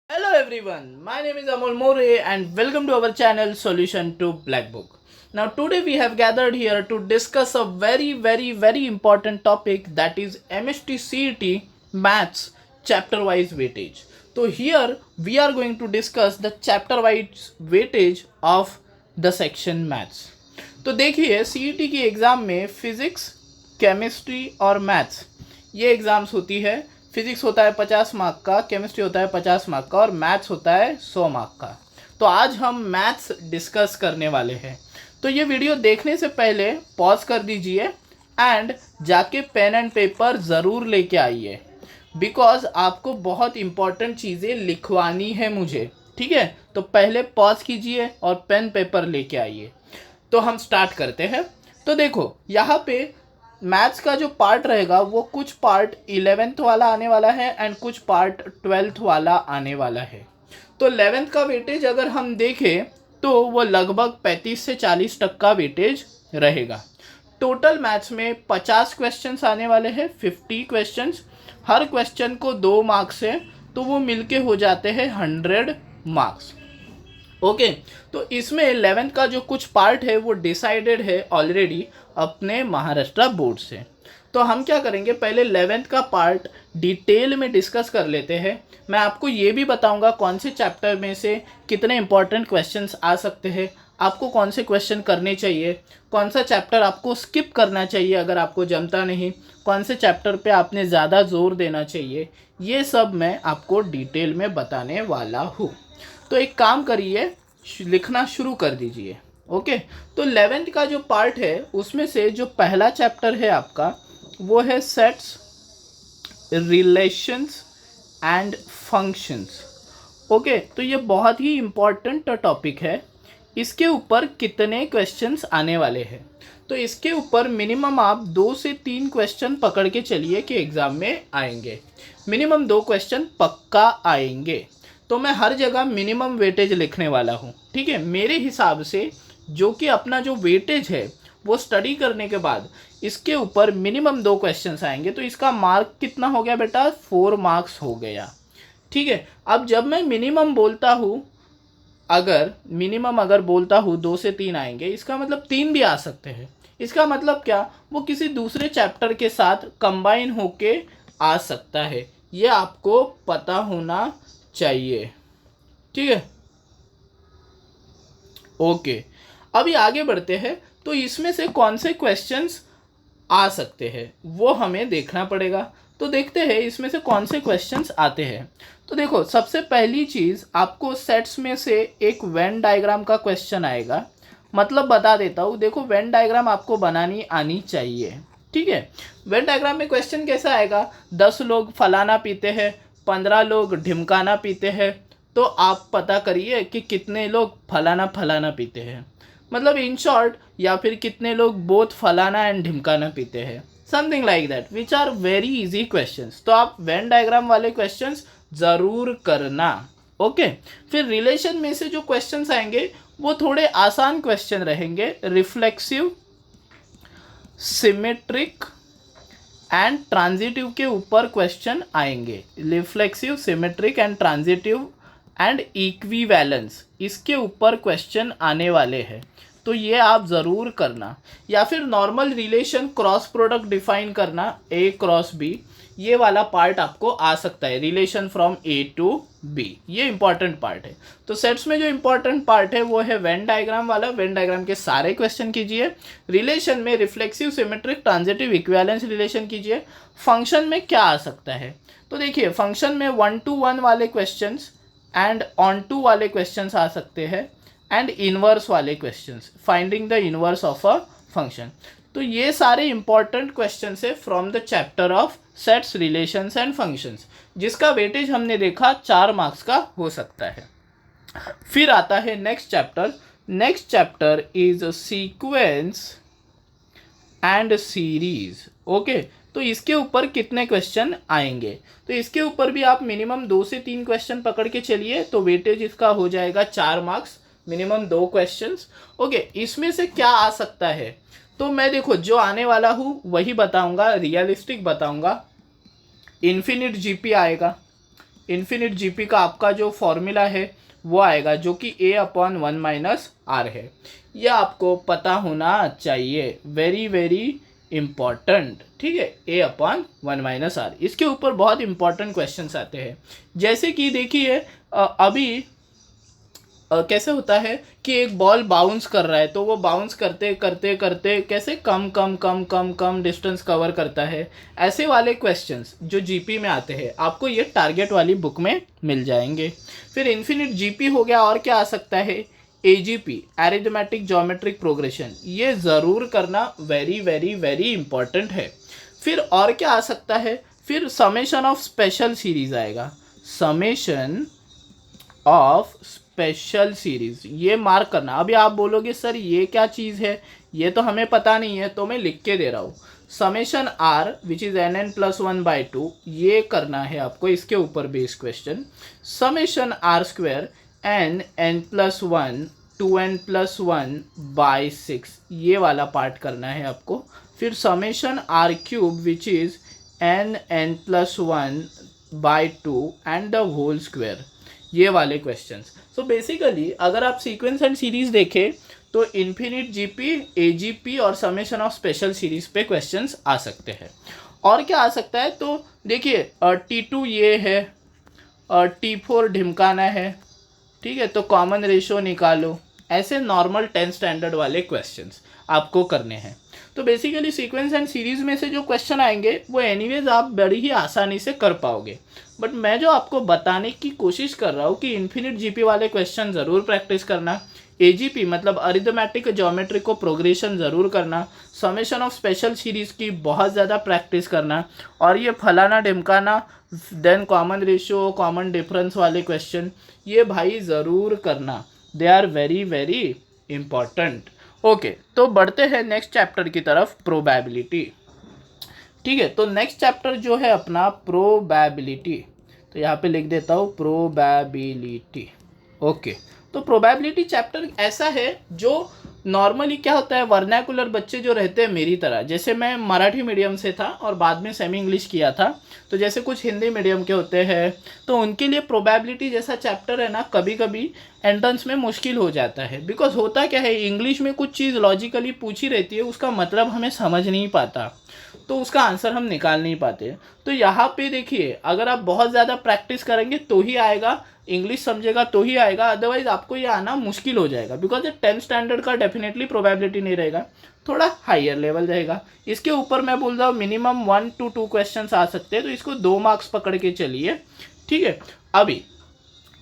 Hello everyone, my name is Amol More and welcome to our channel Solution to Black Book. Now today we have gathered here to discuss a very important topic, that is MST CET Maths chapter wise weightage. So here we are going to discuss the chapter wise weightage of the section Maths. तो देखिए CET की exam में physics, chemistry और maths ये exams होती है. Physics होता है 50 मार्क का, केमिस्ट्री होता है 50 मार्क का और मैथ्स होता है 100 मार्क का. तो आज हम मैथ्स डिस्कस करने वाले हैं. तो ये वीडियो देखने से पहले पॉज कर दीजिए एंड जाके पेन एंड पेपर ज़रूर लेके आइए, बिकॉज आपको बहुत इंपॉर्टेंट चीज़ें लिखवानी है मुझे. ठीक है, तो पहले पॉज कीजिए और पेन पेपर लेके आइए. तो हम स्टार्ट करते हैं. तो देखो यहाँ पे मैथ्स का जो पार्ट रहेगा वो कुछ पार्ट 11th वाला आने वाला है एंड कुछ पार्ट 12th वाला आने वाला है. तो 11th का वेटेज अगर हम देखें तो वो लगभग 35 से 40 तक का वेटेज रहेगा. टोटल मैथ्स में 50 क्वेश्चंस आने वाले हैं, 50 क्वेश्चंस. हर क्वेश्चन को 2 मार्क्स है, तो वो मिलके हो जाते हैं 100 मार्क्स. ओके, तो इसमें 11th का जो कुछ पार्ट है वो डिसाइडेड है ऑलरेडी अपने महाराष्ट्र बोर्ड से. तो हम क्या करेंगे, पहले 11th का पार्ट डिटेल में डिस्कस कर लेते हैं. मैं आपको ये भी बताऊंगा कौन से चैप्टर में से कितने इंपॉर्टेंट क्वेश्चंस आ सकते हैं, आपको कौन से क्वेश्चन करने चाहिए, कौन सा चैप्टर आपको स्किप करना चाहिए अगर आपको जमता नहीं, कौन से चैप्टर पे आपने ज़्यादा जोर देना चाहिए. ये सब मैं आपको डिटेल में बताने वाला हूँ. तो एक काम करिए, लिखना शुरू कर दीजिए. ओके, तो 11th का जो पार्ट है उसमें से जो पहला चैप्टर है आपका वो है sets, relations and functions. Okay, तो ये बहुत ही इम्पॉर्टेंट टॉपिक है. इसके ऊपर कितने क्वेश्चंस आने वाले हैं, तो इसके ऊपर मिनिमम आप 2 से 3 क्वेश्चन पकड़ के चलिए कि एग्ज़ाम में आएंगे. मिनिमम 2 क्वेश्चन पक्का आएंगे. तो मैं हर जगह मिनिमम वेटेज लिखने वाला हूँ. ठीक है, मेरे हिसाब से जो कि अपना जो वेटेज है वो स्टडी करने के बाद इसके ऊपर मिनिमम 2 क्वेश्चंस आएंगे. तो इसका मार्क कितना हो गया बेटा, 4 मार्क्स हो गया. ठीक है, अब जब मैं मिनिमम बोलता हूँ, अगर बोलता हूँ 2 से 3 आएंगे, इसका मतलब 3 भी आ सकते हैं. इसका मतलब क्या, वो किसी दूसरे चैप्टर के साथ कंबाइन होके आ सकता है. ये आपको पता होना चाहिए. ठीक है, ओके. अभी आगे बढ़ते हैं. तो इसमें से कौन से क्वेश्चंस आ सकते हैं वो हमें देखना पड़ेगा. तो देखते हैं इसमें से कौन से क्वेश्चंस आते हैं. तो देखो, सबसे पहली चीज़ आपको सेट्स में से एक वेन डायग्राम का क्वेश्चन आएगा. मतलब बता देता हूँ, देखो वेन डायग्राम आपको बनानी आनी चाहिए. ठीक है, वेन डायग्राम में क्वेश्चन कैसा आएगा, 10 लोग फलाना पीते हैं, 15 लोग ढिमकाना पीते हैं. तो आप पता करिए कि कितने लोग फलाना फलाना पीते हैं, मतलब इन शॉर्ट, या फिर कितने लोग बोथ फलाना एंड ढिमकाना पीते हैं, something like that, which are very easy questions. तो आप वेन डायग्राम वाले क्वेश्चंस ज़रूर करना. ओके, फिर रिलेशन में से जो क्वेश्चंस आएंगे वो थोड़े आसान क्वेश्चन रहेंगे. रिफ्लेक्सिव, सिमेट्रिक एंड ट्रांजिटिव के ऊपर क्वेश्चन आएंगे. Reflexive, symmetric and transitive and equivalence, इसके ऊपर क्वेश्चन आने वाले हैं. तो ये आप ज़रूर करना. या फिर normal relation, cross product define करना, ए क्रॉस बी, ये वाला पार्ट आपको आ सकता है. Relation from A to B, ये इंपॉर्टेंट पार्ट है. तो सेट्स में जो इंपॉर्टेंट पार्ट है वो है वेन डायग्राम वाला. वेन डायग्राम के सारे क्वेश्चन कीजिए. रिलेशन में reflexive, symmetric, transitive, equivalence relation कीजिए. फंक्शन में क्या आ सकता है, तो देखिए फंक्शन में 1 to 1 वाले क्वेश्चंस एंड ऑन टू वाले क्वेश्चंस आ सकते हैं एंड इनवर्स वाले questions, finding the inverse of a function. तो ये सारे इंपॉर्टेंट क्वेश्चंस है from the chapter of sets, relations and functions, जिसका वेटेज हमने देखा 4 मार्क्स का हो सकता है. फिर आता है next chapter. Next chapter is sequence and series. Okay, तो इसके ऊपर कितने क्वेश्चन आएंगे, तो इसके ऊपर भी आप मिनिमम 2 से 3 क्वेश्चन पकड़ के चलिए. तो वेटेज इसका हो जाएगा 4 मार्क्स, मिनिमम 2 क्वेश्चंस. ओके, इसमें से क्या आ सकता है, तो मैं देखो जो आने वाला हूँ वही बताऊंगा, रियलिस्टिक बताऊंगा. इन्फिनिट जीपी आएगा, इन्फिनिट जीपी का आपका जो फॉर्मूला है वो आएगा, जो कि a/1 - r है। यह आपको पता होना चाहिए, वेरी वेरी इम्पॉर्टेंट, ठीक है। a/1 - r, इसके ऊपर बहुत इंपॉर्टेंट क्वेश्चंस आते हैं। जैसे कि देखिए अभी कैसे होता है कि एक बॉल बाउंस कर रहा है, तो वो बाउंस करते करते करते कैसे कम कम कम कम कम डिस्टेंस कवर करता है। ऐसे वाले क्वेश्चंस जो जीपी में आते हैं आपको ये टारगेट वाली बुक में मिल जाएंगे। फिर इन्फिनिट जीपी हो गया, और क्या आ सकता है, एजीपी, एरिथमेटिक ज्योमेट्रिक प्रोग्रेशन, ये ज़रूर करना वेरी वेरी वेरी इंपॉर्टेंट है। फिर और क्या आ सकता है, फिर समेशन ऑफ स्पेशल सीरीज आएगा, समेशन ऑफ स्पेशल सीरीज, ये मार्क करना। अभी आप बोलोगे सर ये क्या चीज़ है, ये तो हमें पता नहीं है, तो मैं लिख के दे रहा हूँ। Summation R which is nn+1/2, ये करना है आपको, इसके ऊपर base question. Summation r² n+1 2n+1/6, ये वाला पार्ट करना है आपको। फिर summation r³ which is nn+1/2 and the whole square, ये वाले क्वेश्चंस। सो बेसिकली अगर आप सीक्वेंस एंड सीरीज देखें तो इन्फिनिट जीपी, एजीपी और समेशन ऑफ स्पेशल सीरीज पे क्वेश्चंस आ सकते हैं। और क्या आ सकता है, तो देखिए T2 ये है, T4 ढिमकाना है, ठीक है, तो कॉमन रेशो निकालो। ऐसे नॉर्मल 10 स्टैंडर्ड वाले क्वेश्चंस आपको करने हैं। तो बेसिकली सीक्वेंस एंड सीरीज में से जो क्वेश्चन आएंगे वो एनीवेज आप बड़ी ही आसानी से कर पाओगे। बट मैं जो आपको बताने की कोशिश कर रहा हूँ कि इन्फिनिट जीपी वाले क्वेश्चन ज़रूर प्रैक्टिस करना, एजीपी मतलब अरिथमेटिक ज्योमेट्री को प्रोग्रेशन ज़रूर करना, समेशन ऑफ स्पेशल सीरीज़ की बहुत ज़्यादा प्रैक्टिस करना, और ये फलाना ढिमकाना then common ratio common difference वाले क्वेश्चन, ये भाई ज़रूर करना, they are very very important. Okay, तो बढ़ते हैं नेक्स्ट चैप्टर की तरफ, प्रोबेबिलिटी। ठीक है, तो नेक्स्ट चैप्टर जो है अपना प्रोबेबिलिटी, तो यहाँ पे लिख देता हूँ प्रोबेबिलिटी। ओके, तो प्रोबेबिलिटी चैप्टर ऐसा है जो नॉर्मली क्या होता है, वर्नाकुलर बच्चे जो रहते हैं मेरी तरह, जैसे मैं मराठी मीडियम से था और बाद में सेमी इंग्लिश किया था, तो जैसे कुछ हिंदी मीडियम के होते हैं, तो उनके लिए प्रोबेबिलिटी जैसा चैप्टर है ना, कभी कभी एंट्रेंस में मुश्किल हो जाता है। बिकॉज होता क्या है, इंग्लिश में कुछ चीज़ लॉजिकली पूछी रहती है, उसका मतलब हमें समझ नहीं पाता, तो उसका आंसर हम निकाल नहीं पाते। तो यहाँ पे देखिए, अगर आप बहुत ज़्यादा प्रैक्टिस करेंगे तो ही आएगा, इंग्लिश समझेगा तो ही आएगा, अदरवाइज आपको ये आना मुश्किल हो जाएगा। बिकॉज ये 10 स्टैंडर्ड का डेफिनेटली प्रोबेबिलिटी नहीं रहेगा, थोड़ा हायर लेवल रहेगा। इसके ऊपर मैं बोल रहा हूँ मिनिमम 1 to 2 क्वेश्चन आ सकते हैं, तो इसको 2 मार्क्स पकड़ के चलिए, ठीक है। अभी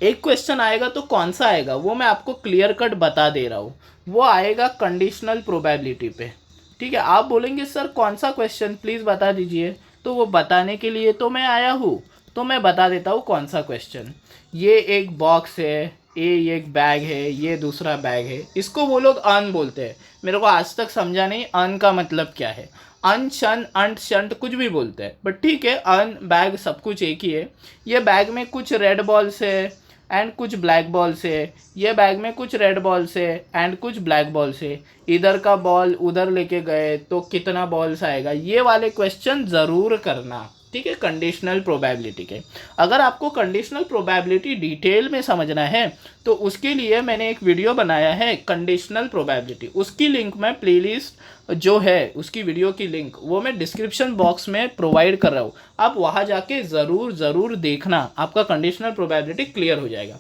एक क्वेश्चन आएगा, तो कौन सा आएगा वो मैं आपको क्लियर कट बता दे रहा हूँ, वो आएगा कंडीशनल प्रोबेबिलिटी पे, ठीक है। आप बोलेंगे सर कौन सा क्वेश्चन, प्लीज़ बता दीजिए, तो वो बताने के लिए तो मैं आया हूँ, तो मैं बता देता हूँ कौन सा क्वेश्चन। ये एक बॉक्स है, ये एक बैग है, ये दूसरा बैग है, इसको वो लोग अन बोलते हैं। मेरे को आज तक समझा नहीं अन का मतलब क्या है, अन शन अंट शंट कुछ भी बोलते हैं, बट ठीक है, अन बैग सब कुछ एक ही है। ये बैग में कुछ रेड बॉल्स है एंड कुछ ब्लैक बॉल्स है, ये बैग में कुछ रेड बॉल्स है एंड कुछ ब्लैक बॉल्स है, इधर का बॉल उधर लेके गए तो कितना बॉल्स आएगा, ये वाले क्वेश्चन ज़रूर करना, ठीक है, कंडीशनल प्रोबेबिलिटी के। अगर आपको कंडीशनल प्रोबेबिलिटी डिटेल में समझना है तो उसके लिए मैंने एक वीडियो बनाया है कंडीशनल प्रोबेबिलिटी, उसकी लिंक मैं प्लेलिस्ट जो है उसकी वीडियो की लिंक वो मैं डिस्क्रिप्शन बॉक्स में प्रोवाइड कर रहा हूँ, आप वहाँ जाके ज़रूर देखना, आपका कंडीशनल प्रोबेबिलिटी क्लियर हो जाएगा।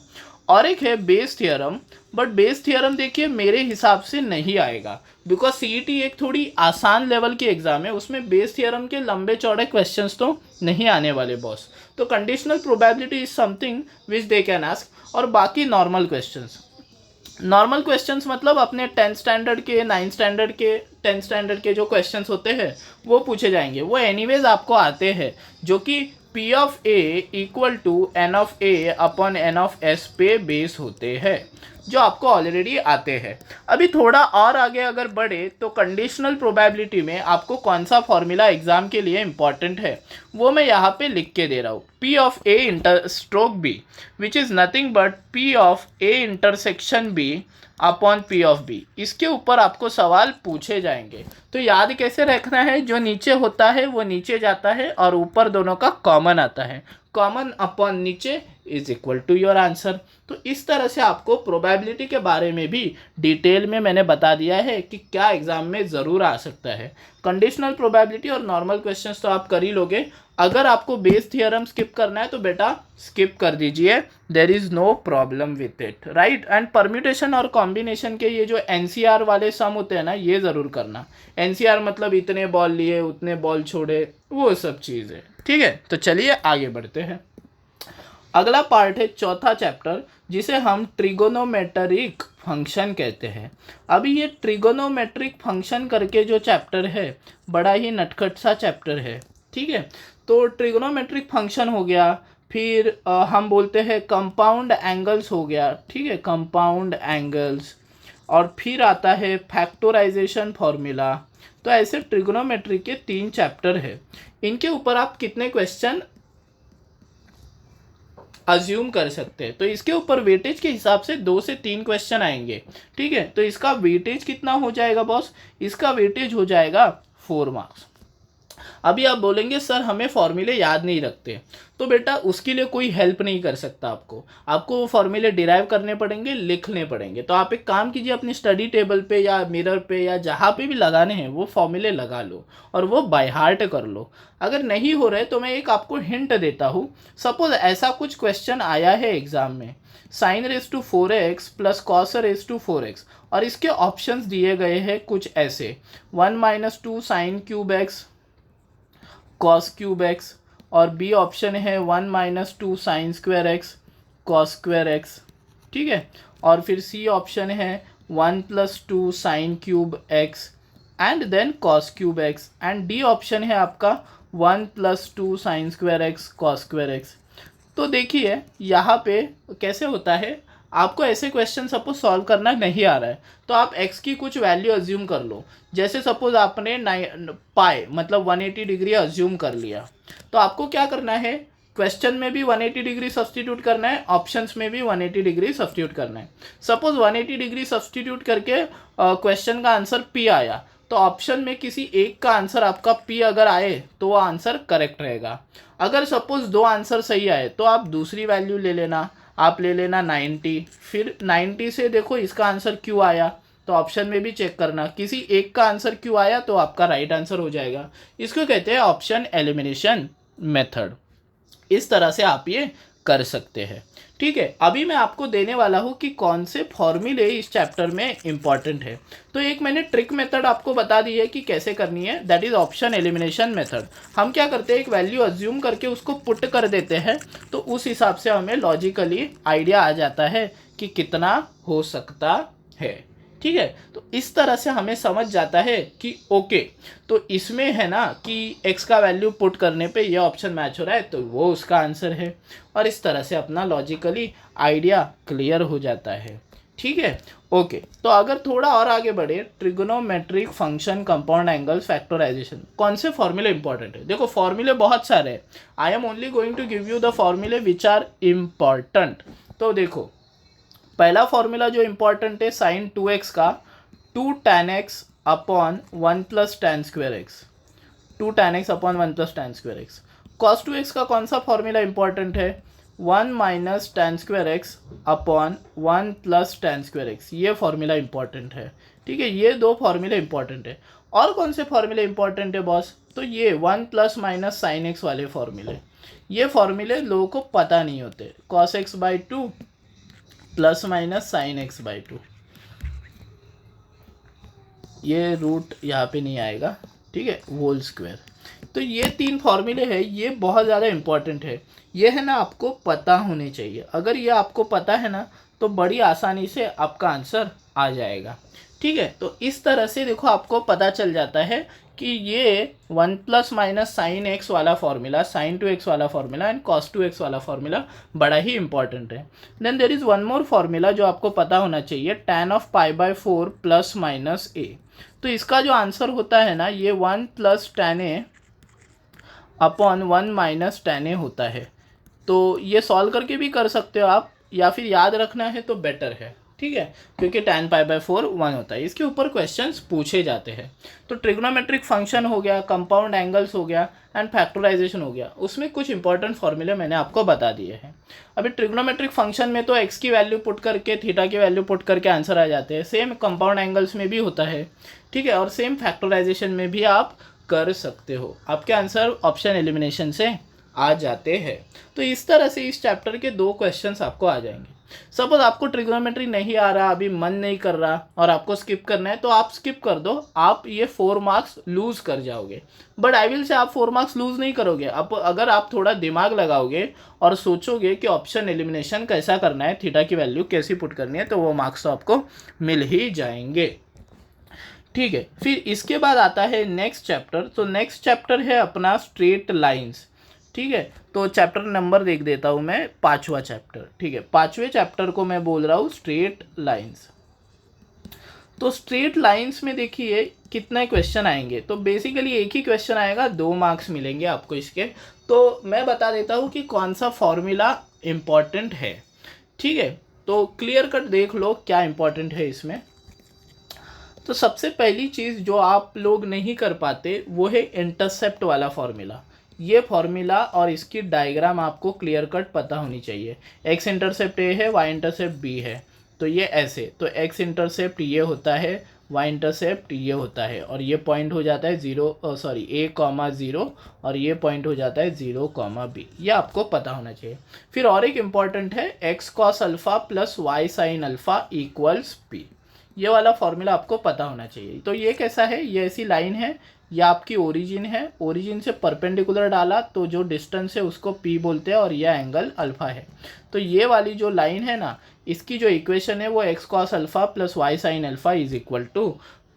और एक है base theorem, but base theorem देखिए मेरे हिसाब से नहीं आएगा, बिकॉज सीईटी एक थोड़ी आसान लेवल की एग्जाम है, उसमें बेस थियरम के लंबे चौड़े क्वेश्चंस तो नहीं आने वाले बॉस। तो conditional probability is something which they can ask, और बाकी नॉर्मल क्वेश्चंस मतलब अपने 10 स्टैंडर्ड के 9 स्टैंडर्ड के 10 स्टैंडर्ड के जो क्वेश्चंस होते हैं वो पूछे जाएंगे, वो एनीवेज आपको आते हैं, जो कि P of A equal to N of A upon N of S पे बेस होते हैं, जो आपको ऑलरेडी आते हैं। अभी थोड़ा और आगे अगर बढ़े तो कंडीशनल प्रोबेबिलिटी में आपको कौन सा फॉर्मूला एग्जाम के लिए इंपॉर्टेंट है वो मैं यहाँ पे लिख के दे रहा हूँ, P of A inter stroke B which is nothing but P of A intersection B upon P of B। इसके ऊपर आपको सवाल पूछे जाएंगे, तो याद कैसे रखना है, जो नीचे होता है वो नीचे जाता है और ऊपर दोनों का कॉमन आता है, कॉमन अपॉन नीचे is equal to your answer. तो इस तरह से आपको प्रोबेबिलिटी के बारे में भी डिटेल में मैंने बता दिया है कि क्या एग्जाम में ज़रूर आ सकता है। कंडीशनल प्रोबेबिलिटी और नॉर्मल क्वेश्चंस तो आप कर ही लोगे। अगर आपको बेस थियरम स्किप करना है तो बेटा स्किप कर दीजिए, there is no problem with it, right. And permutation और कॉम्बिनेशन के ये जो एनसीआर वाले सम होते हैं ना, ये ज़रूर करना। एनसीआर मतलब इतने बॉल लिए उतने बॉल छोड़े, वो सब चीज़ है, ठीक है। तो चलिए आगे बढ़ते हैं। अगला पार्ट है चौथा चैप्टर, जिसे हम ट्रिगोनोमेट्रिक फंक्शन कहते हैं। अभी ये ट्रिगोनोमेट्रिक फंक्शन करके जो चैप्टर है बड़ा ही नटखट सा चैप्टर है, ठीक है। तो ट्रिगोनोमेट्रिक फंक्शन हो गया, फिर हम बोलते हैं कंपाउंड एंगल्स हो गया, ठीक है, कंपाउंड एंगल्स, और फिर आता है फैक्टराइजेशन फॉर्मूला। तो ऐसे ट्रिगोनोमेट्रिक के 3 चैप्टर है। इनके ऊपर आप कितने क्वेश्चन अज्यूम कर सकते हैं, तो इसके ऊपर वेटेज के हिसाब से 2 से 3 क्वेश्चन आएंगे, ठीक है। तो इसका वेटेज कितना हो जाएगा बॉस? इसका वेटेज हो जाएगा 4 मार्क्स। अभी आप बोलेंगे सर हमें फॉर्मूले याद नहीं रखते, तो बेटा उसके लिए कोई हेल्प नहीं कर सकता आपको वो फॉर्मूले डिराइव करने पड़ेंगे, लिखने पड़ेंगे। तो आप एक काम कीजिए, अपनी स्टडी टेबल पे या मिरर पे या जहाँ पे भी लगाने हैं वो फॉर्मूले लगा लो और वो बाय हार्ट कर लो। अगर नहीं हो रहे तो मैं एक आपको हिंट देता हूँ। सपोज ऐसा कुछ क्वेश्चन आया है एग्जाम में, sin raise to 4x plus cos raise to 4x, और इसके ऑप्शंस दिए गए हैं कुछ ऐसे, 1 minus 2 sine cube x cos cube x, और बी ऑप्शन है 1 minus 2 sine square x cos square x, ठीक है। और फिर सी ऑप्शन है 1 plus 2 sine cube x and then cos cube x, and D option है आपका 1 plus 2 sine square x cos square x. तो देखिए यहाँ पे कैसे होता है, आपको ऐसे क्वेश्चन सपोज सॉल्व करना नहीं आ रहा है तो आप x की कुछ वैल्यू अज्यूम कर लो। जैसे सपोज आपने पाई मतलब 180 डिग्री अज्यूम कर लिया, तो आपको क्या करना है, क्वेश्चन में भी 180 डिग्री सब्सटीट्यूट करना है, ऑप्शंस में भी 180 डिग्री सब्सटीट्यूट करना है। सपोज 180 डिग्री सब्सटीट्यूट करके क्वेश्चन का आंसर p आया, तो ऑप्शन में किसी एक का आंसर आपका p अगर आए तो वो आंसर करेक्ट रहेगा। अगर सपोज 2 आंसर सही आए तो आप दूसरी वैल्यू ले लेना, आप ले लेना 90, फिर 90 से देखो इसका आंसर क्यों आया, तो ऑप्शन में भी चेक करना, किसी एक का आंसर क्यों आया तो आपका राइट आंसर हो जाएगा। इसको कहते हैं ऑप्शन एलिमिनेशन मेथड। इस तरह से आप ये कर सकते हैं, ठीक है। अभी मैं आपको देने वाला हूँ कि कौन से फॉर्मूले इस चैप्टर में इंपॉर्टेंट है। तो एक मैंने ट्रिक मेथड आपको बता दी है कि कैसे करनी है, that is option elimination method. हम क्या करते हैं, एक वैल्यू अज्यूम करके उसको पुट कर देते हैं, तो उस हिसाब से हमें लॉजिकली आइडिया आ जाता है कि कितना हो सकता है, ठीक है। तो इस तरह से हमें समझ जाता है कि ओके, तो इसमें है ना कि x का वैल्यू पुट करने पे ये ऑप्शन मैच हो रहा है तो वो उसका आंसर है, और इस तरह से अपना लॉजिकली आइडिया क्लियर हो जाता है, ठीक है। ओके, तो अगर थोड़ा और आगे बढ़े, trigonometric function, compound angles, factorisation, कौन से फॉर्मूले इंपॉर्टेंट है? देखो फॉर्मूले बहुत सारे हैं, I am only going to give you the फॉर्मूले विच आर इम्पॉर्टेंट। तो देखो पहला फॉर्मूला जो इम्पॉर्टेंट है साइन 2x का 2 tan x upon 1 plus tan square x, 2 tan x upon 1 plus tan square x. Cos 2x का कौन सा फॉर्मूला इंपॉर्टेंट है, 1 minus tan square x upon 1 plus tan square x, ये formula important है, ठीक है। ये 2 फॉर्मूले इंपॉर्टेंट है। और कौन से फॉर्मूले इंपॉर्टेंट है बॉस, तो ये 1 प्लस माइनस साइन एक्स वाले फॉर्मूले, ये फॉर्मूले लोगों को पता नहीं होते। Cos x by 2 plus minus sine x by 2, ये रूट यहाँ पे नहीं आएगा, ठीक है, होल स्क्वायर। तो ये 3 फॉर्मूले हैं, ये बहुत ज़्यादा इंपॉर्टेंट है, ये है ना आपको पता होने चाहिए। अगर ये आपको पता है ना तो बड़ी आसानी से आपका आंसर आ जाएगा, ठीक है। तो इस तरह से देखो आपको पता चल जाता है कि ये 1 प्लस माइनस साइन एक्स वाला फॉर्मूला, साइन 2x वाला फॉर्मूला एंड कॉस 2x वाला फॉर्मूला बड़ा ही इंपॉर्टेंट है। Then there is one more formula जो आपको पता होना चाहिए, tan of pi by 4 plus minus a. तो इसका जो आंसर होता है ना, ये 1 plus tan a upon 1 minus tan a होता है। तो ये सॉल्व करके भी कर सकते हो आप, या फिर याद रखना है तो बेटर है, ठीक ठीक है, क्योंकि tan पाई बाय 4 1 होता है। इसके ऊपर क्वेश्चंस पूछे जाते हैं। तो ट्रिग्नोमेट्रिक फंक्शन हो गया, कंपाउंड एंगल्स हो गया एंड फैक्टराइजेशन हो गया, उसमें कुछ इंपॉर्टेंट फॉर्मूले मैंने आपको बता दिए हैं। अभी ट्रिग्नोमेट्रिक फंक्शन में तो x की वैल्यू पुट करके थीटा की वैल्यू पुट करके आंसर आ जाते हैं। सेम कंपाउंड एंगल्स में भी होता है, ठीक है, और सेम फैक्टराइजेशन में भी आप कर सकते हो। आपके आंसर ऑप्शन एलिमिनेशन से आ जाते हैं। तो इस तरह से इस चैप्टर के 2 क्वेश्चंस आपको आ जाएंगे। सपोज आपको ट्रिग्नोमेट्री नहीं आ रहा, अभी मन नहीं कर रहा और आपको स्किप करना है, तो आप स्किप कर दो, आप ये 4 मार्क्स लूज कर जाओगे। बट आई विल से आप 4 मार्क्स लूज नहीं करोगे। अब अगर आप थोड़ा दिमाग लगाओगे और सोचोगे कि ऑप्शन एलिमिनेशन कैसा करना है, थीटा की वैल्यू कैसी पुट करनी है, तो वो मार्क्स तो आपको मिल ही जाएंगे, ठीक है। फिर इसके बाद आता है नेक्स्ट चैप्टर। तो नेक्स्ट चैप्टर है अपना स्ट्रेट लाइंस, ठीक है। तो चैप्टर नंबर देख देता हूँ मैं, 5वां चैप्टर, ठीक है। 5वें चैप्टर को मैं बोल रहा हूँ स्ट्रेट लाइंस। तो स्ट्रेट लाइंस में देखिए कितने क्वेश्चन आएंगे। तो बेसिकली एक ही क्वेश्चन आएगा, 2 मार्क्स मिलेंगे आपको इसके। तो मैं बता देता हूँ कि कौन सा फॉर्मूला इम्पॉर्टेंट है, ठीक है। तो क्लियर कट देख लो क्या इम्पॉर्टेंट है इसमें। तो सबसे पहली चीज़ जो आप लोग नहीं कर पाते वो है इंटरसेप्ट वाला फॉर्मूला। ये फॉर्मूला और इसकी डायग्राम आपको क्लियर कट पता होनी चाहिए। एक्स इंटरसेप्ट ए है, वाई इंटरसेप्ट बी है, तो ये ऐसे, तो एक्स इंटरसेप्ट ये होता है, वाई इंटरसेप्ट ये होता है, और ये पॉइंट हो जाता है 0,A,0 और ये पॉइंट हो जाता है 0,B। ये आपको पता होना चाहिए। फिर और एक इम्पॉर्टेंट है x cos alpha plus y sine alpha equals p. ये वाला फॉर्मूला आपको पता होना चाहिए। तो ये कैसा है, ये ऐसी लाइन है, ये आपकी ओरिजिन है, ओरिजिन से परपेंडिकुलर डाला तो जो डिस्टेंस है उसको p बोलते हैं और यह एंगल अल्फ़ा है। तो ये वाली जो लाइन है ना, इसकी जो इक्वेशन है वो x cos alpha plus y sine alpha is equal to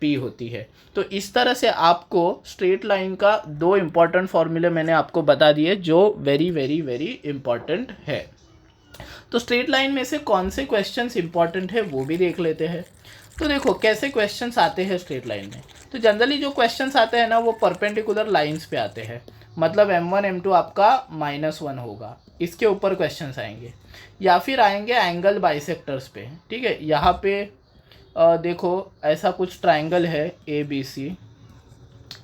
p होती है। तो इस तरह से आपको स्ट्रेट लाइन का 2 इम्पॉर्टेंट फॉर्मूले मैंने आपको बता दिए जो वेरी वेरी वेरी इंपॉर्टेंट है। तो स्ट्रेट लाइन में से कौन से क्वेश्चंस इंपॉर्टेंट है वो भी देख लेते हैं। तो देखो कैसे क्वेश्चंस आते हैं स्ट्रेट लाइन में। तो जनरली जो क्वेश्चंस आते हैं ना वो परपेंडिकुलर लाइंस पे आते हैं, मतलब m1 m2 आपका -1 होगा, इसके ऊपर क्वेश्चंस आएंगे, या फिर आएंगे एंगल बाइसेक्टर्स पे, ठीक है। यहाँ पे देखो ऐसा कुछ ट्राइंगल है ABC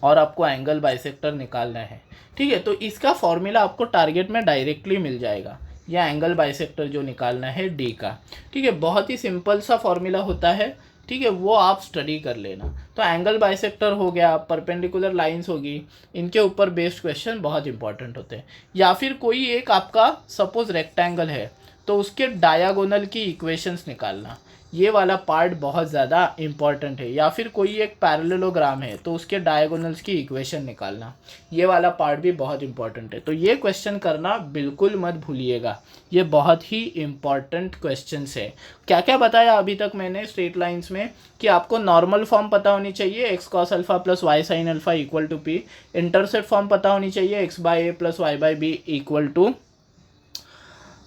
और आपको एंगल बाइसेक्टर निकालना है, ठीक है। तो इसका फॉर्मूला आपको टारगेट में डायरेक्टली मिल जाएगा, या एंगल बाइसेक्टर जो निकालना है D का, ठीक है। बहुत ही सिंपल सा फॉर्मूला होता है, ठीक है, वो आप स्टडी कर लेना। तो एंगल बाइसेक्टर हो गया, परपेंडिकुलर लाइंस होगी, इनके ऊपर बेस्ड क्वेश्चन बहुत इंपॉर्टेंट होते हैं। या फिर कोई एक आपका सपोज रेक्टेंगल है तो उसके डायगोनल की इक्वेशंस निकालना, ये वाला पार्ट बहुत ज़्यादा इंपॉर्टेंट है। या फिर कोई एक पैरेललोग्राम है तो उसके डायगोनल्स की इक्वेशन निकालना, ये वाला पार्ट भी बहुत इंपॉर्टेंट है। तो ये क्वेश्चन करना बिल्कुल मत भूलिएगा, ये बहुत ही इंपॉर्टेंट क्वेश्चंस है। क्या क्या बताया अभी तक मैंने स्ट्रेट लाइंस में, कि आपको नॉर्मल फॉर्म पता होनी चाहिए, x cos alpha plus y sine alpha equal to p. Intercept form पता होनी चाहिए, x by a plus y by b equal to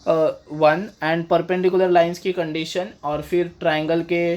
1 and perpendicular lines की कंडीशन, और फिर ट्राइंगल के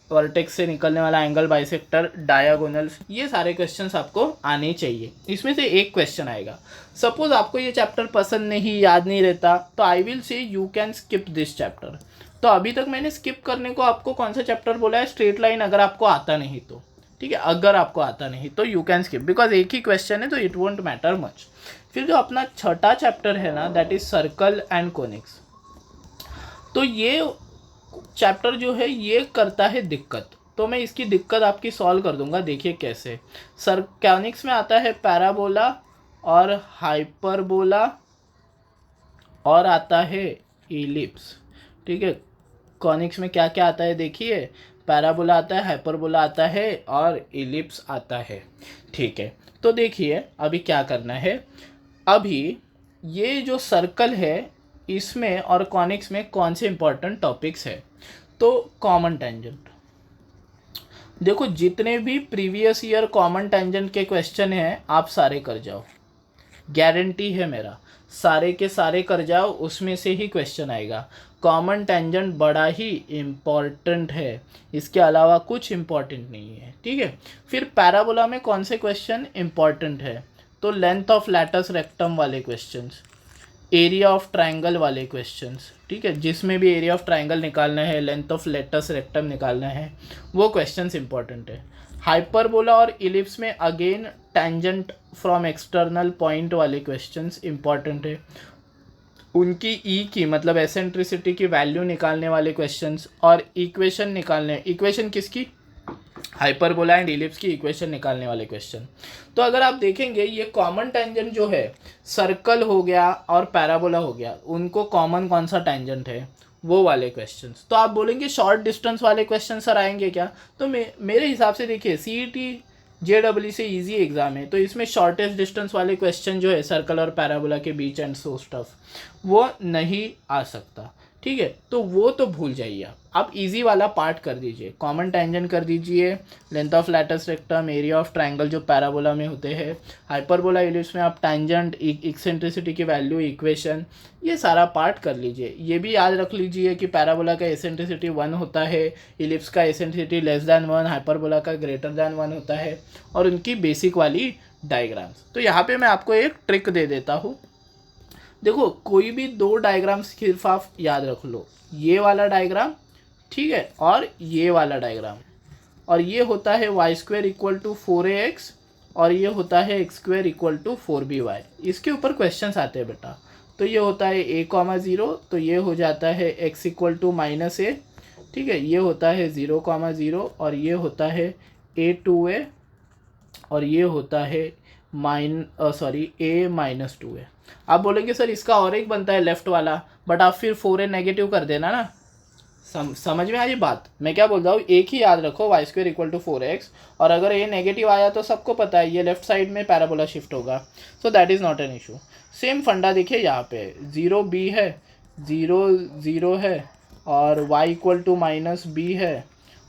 वर्टेक्स से निकलने वाला एंगल बाइसेक्टर, डायगोनल्स, ये सारे क्वेश्चंस आपको आने चाहिए। इसमें से एक क्वेश्चन आएगा। सपोज आपको ये चैप्टर पसंद नहीं, याद नहीं रहता, तो I will say you can skip this chapter. तो अभी तक मैंने स्किप करने को आपको कौन सा चैप्टर बोला है, स्ट्रेट लाइन, अगर आपको आता नहीं तो, ठीक है। अगर आपको आता नहीं तो यू कैन स्किप, बिकॉज एक ही क्वेश्चन है तो इट वोंट मैटर मच। फिर जो अपना छठा चैप्टर है ना, that is circle and conics. तो ये चैप्टर जो है ये करता है दिक्कत, तो मैं इसकी दिक्कत आपकी सॉल्व कर दूंगा। देखिए कैसे। कोनिक्स में आता है पैराबोला और हाइपरबोला और आता है इलिप्स, ठीक है। कोनिक्स में क्या क्या आता है देखिए, पैराबोला आता है, हाइपरबोला आता है और इलिप्स आता है, ठीक है। तो देखिए अभी क्या करना है। अभी ये जो सर्कल है इसमें और कॉनिक्स में कौन से इंपॉर्टेंट टॉपिक्स है। तो कॉमन टेंजेंट, देखो जितने भी प्रीवियस ईयर कॉमन टेंजेंट के क्वेश्चन हैं आप सारे कर जाओ, गारंटी है मेरा, सारे के सारे कर जाओ, उसमें से ही क्वेश्चन आएगा। कॉमन टेंजेंट बड़ा ही इम्पॉर्टेंट है, इसके अलावा कुछ इम्पॉर्टेंट नहीं है, ठीक है। फिर पैराबोला में कौन से क्वेश्चन इम्पॉर्टेंट है, तो लेंथ ऑफ लैटस रेक्टम वाले क्वेश्चंस, एरिया ऑफ ट्रायंगल वाले क्वेश्चंस, ठीक है, जिसमें भी एरिया ऑफ ट्राइंगल निकालना है, लेंथ ऑफ लेटस रेक्टम निकालना है, वो क्वेश्चंस इंपॉर्टेंट है। हाइपरबोला और इलिप्स में again tangent from external point वाले क्वेश्चंस इंपॉर्टेंट है। उनकी ई की मतलब एसेंट्रिसिटी की वैल्यू निकालने वाले क्वेश्चंस और इक्वेशन निकालने, इक्वेशन किसकी, हाइपरबोला एंड इलिप्स की इक्वेशन निकालने वाले क्वेश्चन। तो अगर आप देखेंगे ये कॉमन टेंजेंट जो है, सर्कल हो गया और पैराबोला हो गया, उनको कॉमन कौन सा टेंजेंट है, वो वाले क्वेश्चंस। तो आप बोलेंगे शॉर्ट डिस्टेंस वाले क्वेश्चन सर आएंगे क्या, तो मेरे हिसाब से देखिए CET JEE से इजी एग्जाम है, तो इसमें शॉर्टेस्ट डिस्टेंस वाले क्वेश्चन जो है सर्कल और पैराबोला के बीच एंड सो स्टफ, वो नहीं आ सकता, ठीक है। तो वो तो भूल जाइए, आप इजी वाला पार्ट कर दीजिए, कॉमन टेंजेंट कर दीजिए, length of latus rectum, area of triangle जो पैराबोला में होते हैं, हाइपरबोला इलिप्स में आप टेंजेंट, एक्सेंट्रिसिटी की वैल्यू, इक्वेशन, ये सारा पार्ट कर लीजिए। ये भी याद रख लीजिए कि पैराबोला का एसेंट्रिसिटी 1 होता है, इलिप्स का एसेंट्रिसिटी <1, हाइपरबोला का <1 होता है, और उनकी बेसिक वाली डायग्राम्स। तो यहाँ पे मैं आपको एक ट्रिक दे देता हूँ। देखो कोई भी दो डायग्राम्स सिर्फ आप याद रख लो, ये वाला डायग्राम, ठीक है, और ये वाला डायग्राम, और ये होता है y² = 4ax और ये होता है x² = 4by। इसके ऊपर क्वेश्चंस आते हैं बेटा। तो ये होता है a, 0, तो ये हो जाता है x = -a, ठीक है, ये होता है 0, 0 और ये होता है a2a और ये होता है a -2a। आप बोलेंगे सर इसका और एक बनता है लेफ्ट वाला, बट आप फिर 4a नेगेटिव कर देना ना। समझ में आ रही बात, मैं क्या बोल रहा हूँ, एक ही याद रखो y² = 4x, और अगर a नेगेटिव आया तो सबको पता है ये लेफ्ट साइड में पैराबोला शिफ्ट होगा, so that is not an issue. Same फंडा देखिए यहाँ पे 0b है, 0 0 है, और y = -b है,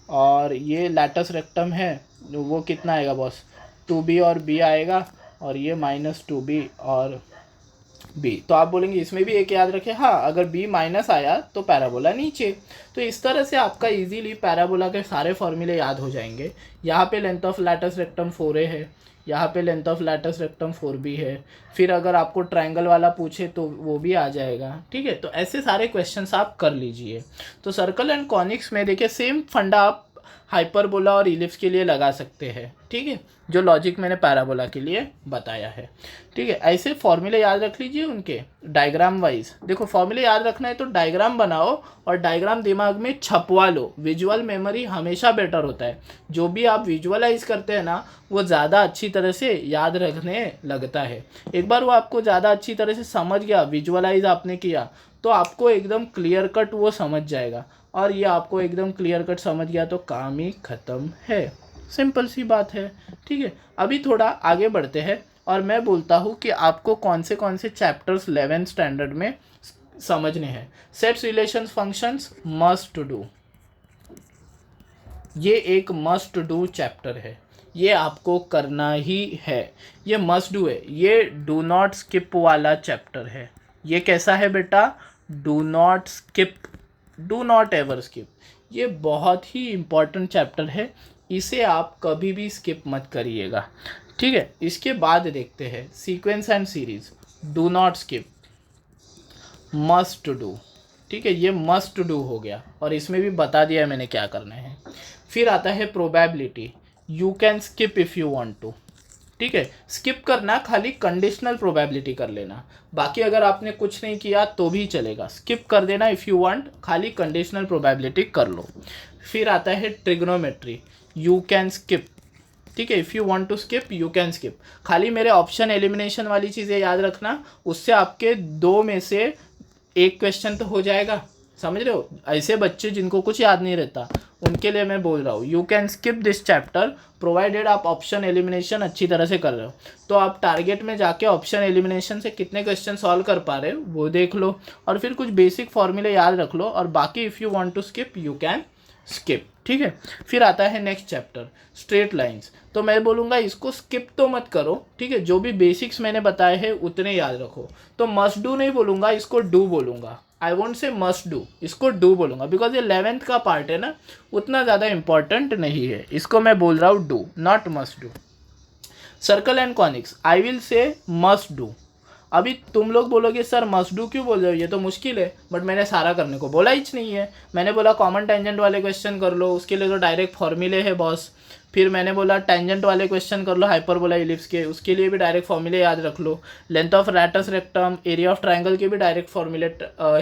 और ये लैटस रेक्टम है, वो कितना आएगा बॉस, 2b और b आएगा, और ये -2b और b। तो आप बोलेंगे इसमें भी एक याद रखें, हाँ अगर b माइनस आया तो पैराबोला नीचे। तो इस तरह से आपका इजीली पैराबोला के सारे फॉर्मूले याद हो जाएंगे। यहाँ पे length of latus rectum 4a है, यहाँ पे length of latus rectum 4b है, फिर अगर आपको ट्रायंगल वाला पूछे तो वो भी आ जाएगा, ठीक है। तो ऐसे सारे क्वेश्चंस आप कर लीजिए। तो सर्कल एंड कॉनिक्स में देखिए सेम फंडा आप हाइपरबोला और इलिप्स के लिए लगा सकते हैं, ठीक है, जो लॉजिक मैंने पैराबोला के लिए बताया है, ठीक है। ऐसे फॉर्मूले याद रख लीजिए उनके डायग्राम वाइज। देखो फॉर्मूले याद रखना है तो डायग्राम बनाओ और डायग्राम दिमाग में छपवा लो, विजुअल मेमोरी हमेशा बेटर होता है। जो भी आप विजुअलाइज करते हैं ना वो ज़्यादा अच्छी तरह से याद रखने लगता है। एक बार वो आपको ज़्यादा अच्छी तरह से समझ गया, विजुअलाइज आपने किया, तो आपको एकदम क्लियर कट वो समझ जाएगा, और ये आपको एकदम क्लियर कट समझ गया तो काम ही ख़त्म है। सिंपल सी बात है, ठीक है। अभी थोड़ा आगे बढ़ते हैं और मैं बोलता हूँ कि आपको कौन से चैप्टर्स 11th स्टैंडर्ड में समझने हैं। Sets, relations, functions must do, ये एक मस्ट डू चैप्टर है, ये आपको करना ही है, ये मस्ट डू है, ये डू नॉट स्किप वाला चैप्टर है। ये कैसा है बेटा, do not skip, do not ever skip. ये बहुत ही इम्पॉर्टेंट चैप्टर है, इसे आप कभी भी स्किप मत करिएगा, ठीक है। इसके बाद देखते हैं sequence and series, do not skip, must do, ठीक है, ये मस्ट डू हो गया और इसमें भी बता दिया है मैंने क्या करना है। फिर आता है probability, you can skip if you want to, ठीक है। स्किप करना खाली कंडीशनल प्रोबेबिलिटी कर लेना, बाकी अगर आपने कुछ नहीं किया तो भी चलेगा, स्किप कर देना इफ़ यू वांट, खाली कंडीशनल प्रोबेबिलिटी कर लो। फिर आता है ट्रिग्नोमेट्री, यू कैन स्किप, ठीक है, if you want to skip you can skip. खाली मेरे ऑप्शन एलिमिनेशन वाली चीज़ें याद रखना, उससे आपके 2 में से 1 क्वेश्चन तो हो जाएगा, समझ रहे हो। ऐसे बच्चे जिनको कुछ याद नहीं रहता उनके लिए मैं बोल रहा हूँ, you can skip this chapter provided आप ऑप्शन एलिमिनेशन अच्छी तरह से कर रहे हो। तो आप टारगेट में जाके ऑप्शन एलिमिनेशन से कितने क्वेश्चन सॉल्व कर पा रहे हो वो देख लो, और फिर कुछ बेसिक फॉर्मूले याद रख लो, और बाकी if you want to skip you can skip, ठीक है। फिर आता है नेक्स्ट चैप्टर स्ट्रेट लाइंस, तो मैं बोलूँगा इसको स्किप तो मत करो, ठीक है, जो भी बेसिक्स मैंने बताए हैं उतने याद रखो। तो मस्ट डू नहीं बोलूँगा, इसको डू बोलूँगा, I won't say must do, इसको डू बोलूँगा, बिकॉज ये 11th का पार्ट है ना, उतना ज़्यादा इंपॉर्टेंट नहीं है, इसको मैं बोल रहा हूँ do, not must do. Circle and conics, I will say must do, अभी तुम लोग बोलोगे सर मस्ट डू क्यों बोल रहे हो, ये तो मुश्किल है, बट मैंने सारा करने को बोला ही नहीं है। मैंने बोला कॉमन टेंजेंट वाले क्वेश्चन कर लो, उसके लिए तो डायरेक्ट फॉर्मूले है बॉस। फिर मैंने बोला टेंजेंट वाले क्वेश्चन कर लो हाइपरबोला इलिप्स के, उसके लिए भी डायरेक्ट फॉर्मूले याद रख लो। Length of latus rectum, area of triangle के भी डायरेक्ट फॉर्मूले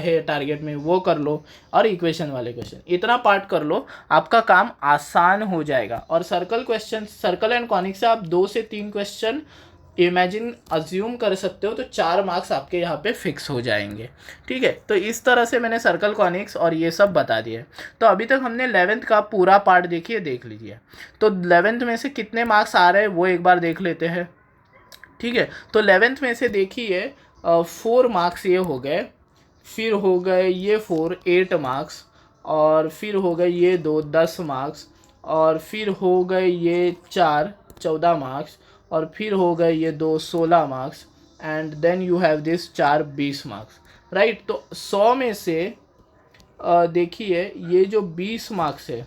है टारगेट में, वो कर लो। और इक्वेशन वाले क्वेश्चन इतना पार्ट कर लो, आपका काम आसान हो जाएगा। और circle question, circle and conic से आप 2 से 3 क्वेश्चन इमेजिन अज्यूम कर सकते हो, तो 4 मार्क्स आपके यहाँ पे फिक्स हो जाएंगे। ठीक है, तो इस तरह से मैंने सर्कल कॉनिक्स और ये सब बता दिए। तो अभी तक हमने 11th का पूरा पार्ट देखिए, देख लीजिए। तो 11th में से कितने मार्क्स आ रहे हैं वो एक बार देख लेते हैं। ठीक है, तो 11th में से देखिए 4 मार्क्स ये हो गए, फिर हो गए ये 4 8 मार्क्स, और फिर हो गए ये 2 10 मार्क्स, और फिर हो गए ये 4 14 मार्क्स, और फिर हो गए ये 2 16 marks, and then you have this 4 20 marks, right. तो 100 में से देखिए ये जो 20 मार्क्स है,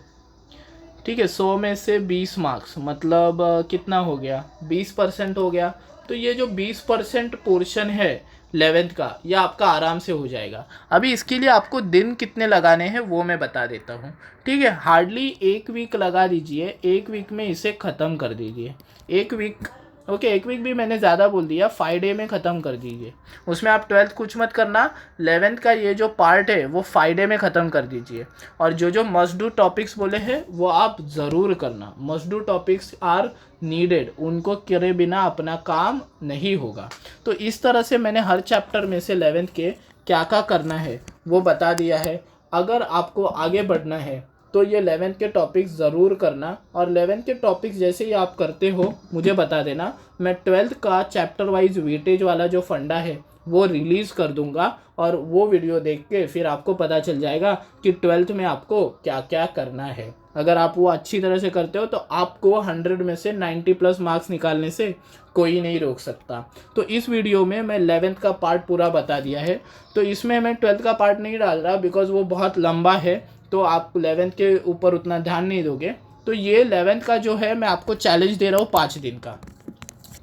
ठीक है, 100 में से 20 मार्क्स मतलब कितना हो गया, 20% हो गया। तो ये जो 20% पोर्शन है 11th का, ये आपका आराम से हो जाएगा। अभी इसके लिए आपको दिन कितने लगाने हैं वो मैं बता देता हूँ। ठीक है, हार्डली 1 वीक लगा दीजिए, 1 वीक में इसे ख़त्म कर दीजिए। 1 वीक, ओके 1 वीक भी मैंने ज़्यादा बोल दिया, 5 डे में ख़त्म कर दीजिए। उसमें आप 12th कुछ मत करना, 11th का ये जो पार्ट है वो 5 डे में ख़त्म कर दीजिए। और जो मस्ट डू टॉपिक्स बोले हैं वो आप ज़रूर करना। Must do topics are needed, उनको करे बिना अपना काम नहीं होगा। तो इस तरह से मैंने हर चैप्टर में से 11th के क्या क्या करना है वो बता दिया है। अगर आपको आगे बढ़ना है तो ये 11th के टॉपिक्स ज़रूर करना, और 11th के टॉपिक्स जैसे ही आप करते हो मुझे बता देना। मैं 12th का चैप्टर वाइज वेटेज वाला जो फंडा है वो रिलीज़ कर दूंगा, और वो वीडियो देख के फिर आपको पता चल जाएगा कि 12th में आपको क्या क्या करना है। अगर आप वो अच्छी तरह से करते हो तो आपको 100 में से 90+ मार्क्स निकालने से कोई नहीं रोक सकता। तो इस वीडियो में मैं 11th का पार्ट पूरा बता दिया है। तो इसमें मैं 12th का पार्ट नहीं डाल रहा बिकॉज वो बहुत लंबा है, तो आप 11th के ऊपर उतना ध्यान नहीं दोगे। तो ये 11th का जो है मैं आपको चैलेंज दे रहा हूँ 5 दिन का।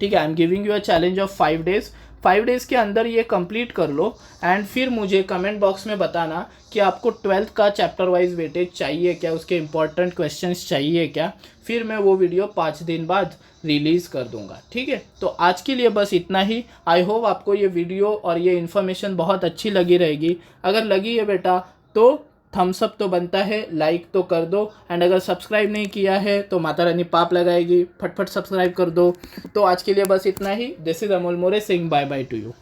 ठीक है, I am giving you a challenge of 5 days. 5 days के अंदर ये कंप्लीट कर लो, एंड फिर मुझे कमेंट बॉक्स में बताना कि आपको 12th का चैप्टर वाइज वेटेज चाहिए क्या, उसके इंपॉर्टेंट क्वेश्चंस चाहिए क्या। फिर मैं वो वीडियो 5 दिन बाद रिलीज़ कर दूंगा। ठीक है, तो आज के लिए बस इतना ही। आई होप आपको ये वीडियो और ये इन्फॉर्मेशन बहुत अच्छी लगी रहेगी। अगर लगी है बेटा तो थम्स अप तो बनता है, लाइक तो कर दो, एंड अगर सब्सक्राइब नहीं किया है तो माता रानी पाप लगाएगी, फटफट सब्सक्राइब कर दो। तो आज के लिए बस इतना ही। This is Amol More Singh, bye bye to you.